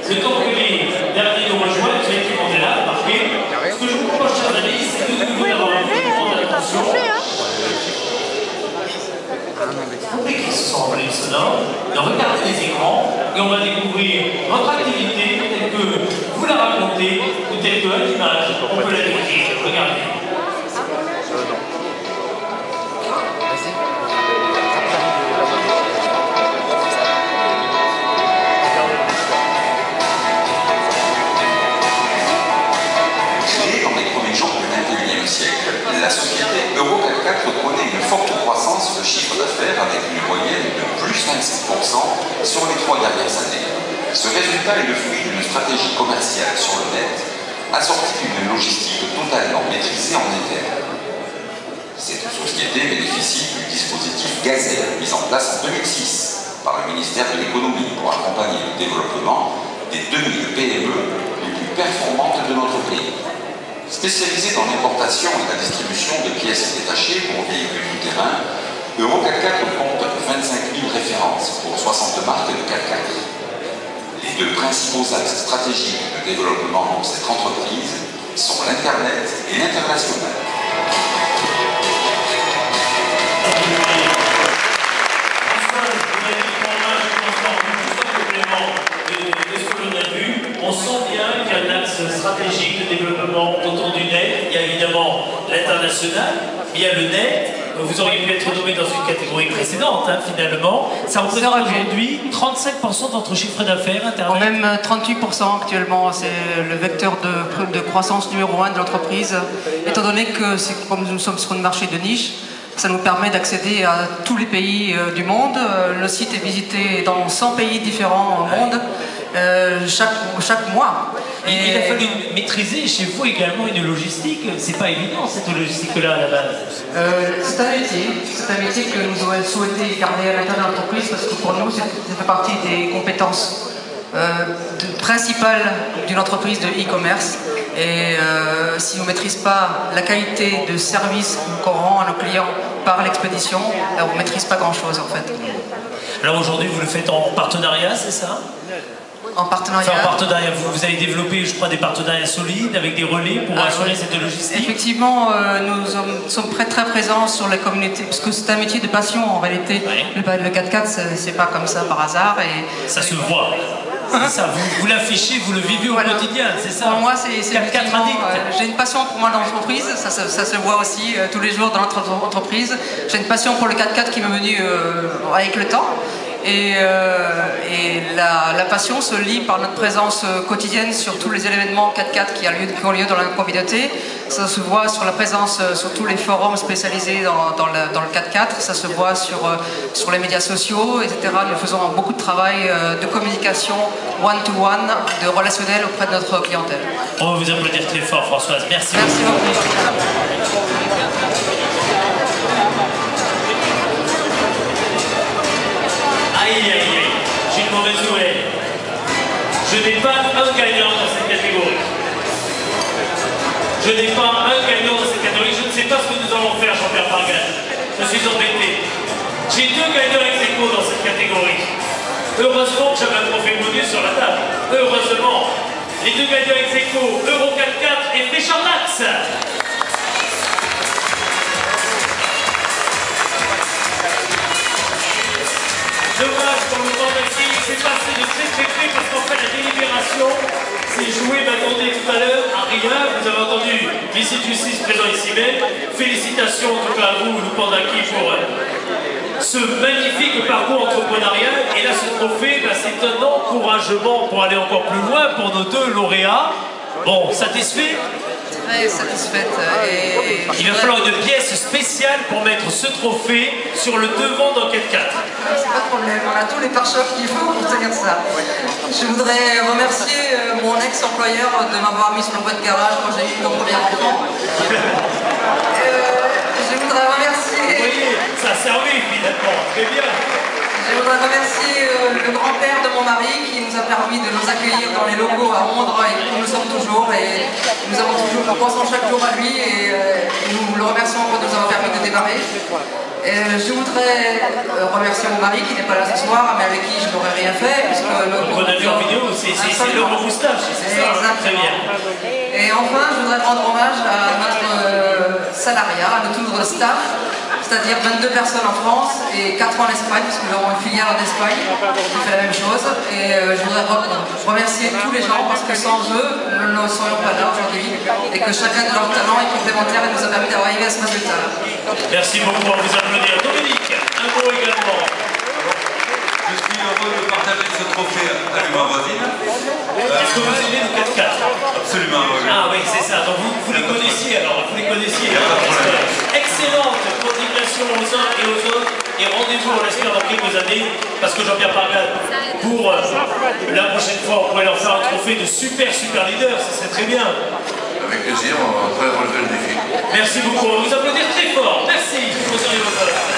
Le temps que les derniers nous rejoignent, vous avez été là, remarquez. Ce que je vous propose, chers amis, c'est de nous avoir un peu de temps d'attention. Pour les qui se sont envolés sonores, de regarder les écrans, et on va découvrir votre activité telle que vous la racontez, ou telle que l'image, on peut la décrire. Regardez. La société Euro 4 connaît une forte croissance de chiffre d'affaires avec une moyenne de plus 27% sur les 3 dernières années. Ce résultat est le fruit d'une stratégie commerciale sur le net, assortie d'une logistique totalement maîtrisée en interne. Cette société bénéficie du dispositif Gazelle mis en place en 2006 par le ministère de l'économie pour accompagner le développement des 2000 PME les plus performantes de notre pays. Spécialisée dans l'importation et la distribution de pièces détachées pour véhicules tout-terrain, Euro 4x4 compte 25 000 références pour 60 marques de 4x4. Les deux principaux axes stratégiques de développement de cette entreprise sont l'Internet et l'international. On sent bien qu'il y a un axe stratégique de développement autour du net. Il y a évidemment l'international, il y a le net. Vous auriez pu être nommé dans une catégorie précédente, hein, finalement. Ça représente aujourd'hui 35% de votre chiffre d'affaires internet. Même 38% actuellement. C'est le vecteur de croissance numéro 1 de l'entreprise. Étant donné que, comme nous sommes sur un marché de niche, ça nous permet d'accéder à tous les pays du monde. Le site est visité dans 100 pays différents au monde. Chaque mois. Il a fallu maîtriser chez vous également une logistique. C'est pas évident cette logistique-là à la base. C'est un métier que nous aurions souhaité garder à l'intérieur de l'entreprise parce que pour nous, ça fait partie des compétences principales d'une entreprise de e-commerce. Et si on ne maîtrise pas la qualité de service qu'on rend à nos clients par l'expédition, on ne maîtrise pas grand-chose en fait. Alors aujourd'hui, vous le faites en partenariat, c'est ça ? En partenariat. Enfin, en partenariat, vous avez développé, je crois, des partenariats solides avec des relais pour assurer cette logistique. Effectivement, nous sommes très présents sur la communauté, parce que c'est un métier de passion en réalité. Ouais. Le 4x4, c'est pas comme ça par hasard. Et ça se voit. C'est ça, vous l'affichez, vous le vivez au quotidien, c'est ça. Pour moi, c'est 4x4 addict. J'ai une passion pour moi dans l'entreprise, ça se voit aussi tous les jours dans notre entreprise. J'ai une passion pour le 4x4 qui m'est venue avec le temps. Et la passion se lie par notre présence quotidienne sur tous les événements 4x4 qui ont lieu dans la communauté. Ça se voit sur la présence sur tous les forums spécialisés dans le 4x4. Ça se voit sur les médias sociaux, etc. Nous faisons beaucoup de travail de communication one-to-one, de relationnel auprès de notre clientèle. On va vous applaudir très fort, Françoise. Merci. Merci beaucoup. J'ai une mauvaise nouvelle. Je n'ai pas un gagnant dans cette catégorie. Je n'ai pas un gagnant dans cette catégorie. Je ne sais pas ce que nous allons faire, Jean-Pierre Pargan. Je suis embêté. J'ai 2 gagnants ex-aequo dans cette catégorie. Heureusement que j'avais un trophée bonus sur la table. Heureusement. Les 2 gagnants ex-aequo, Euro 4x4 et Fléchard Max. Dommage pour le temps d'accès, il s'est passé de très parce qu'en fait la délibération s'est jouée, m'attendez tout à l'heure, à rien. Vous avez entendu l'huissier de justice présent ici même. Félicitations en tout cas à vous, le Pandaki, pour ce magnifique parcours entrepreneurial. Et là, ce trophée, c'est un encouragement pour aller encore plus loin pour nos 2 lauréats. Bon, satisfait? Très satisfaite. Il va falloir une pièce spéciale pour mettre ce trophée sur le devant d'un 4x4. C'est pas de problème, on a tous les pare-chocs qu'il faut pour tenir ça. Je voudrais remercier mon ex-employeur de m'avoir mis sur le voie de garage quand j'ai eu mon premier enfant. Je voudrais remercier... Vous voyez, ça a servi finalement, très bien. Je voudrais remercier le grand-père de mon mari qui nous a permis de nous accueillir dans les locaux à Londres et où nous sommes toujours. Et nous avons toujours, nous pensons chaque jour à lui et nous le remercions pour nous avoir permis de démarrer. Je voudrais remercier mon mari qui n'est pas là ce soir, mais avec qui je n'aurais rien fait. On a vu en vidéo aussi. c'est le gros moustache, c'est ça, très bien. Et enfin, je voudrais rendre hommage à notre salariat, à tout notre staff, c'est-à-dire 22 personnes en France et 4 en Espagne, parce que nous avons une filiale en Espagne qui fait la même chose. Et je voudrais remercier tous les gens, parce que sans eux, nous ne serions pas là aujourd'hui, et que chacun de leurs talents est complémentaire et nous a permis d'arriver à ce résultat. Merci beaucoup, on vous applaudir. Dominique, un mot également. Je suis heureux de partager ce trophée avec ma voisine. Est-ce que vous aimez le 4x4? Absolument, oui. Ah oui, c'est ça. Donc vous les connaissiez alors, vous les connaissiez. Excellente continuation aux uns et aux autres. Et rendez-vous, on l'espère, dans quelques années, parce que Jean-Pierre Pargade, pour la prochaine fois, on pourrait leur faire un trophée de super leader, ça serait très bien. Avec plaisir, on va relever le défi. Merci beaucoup, on va vous applaudir très fort. Merci aux uns et aux autres.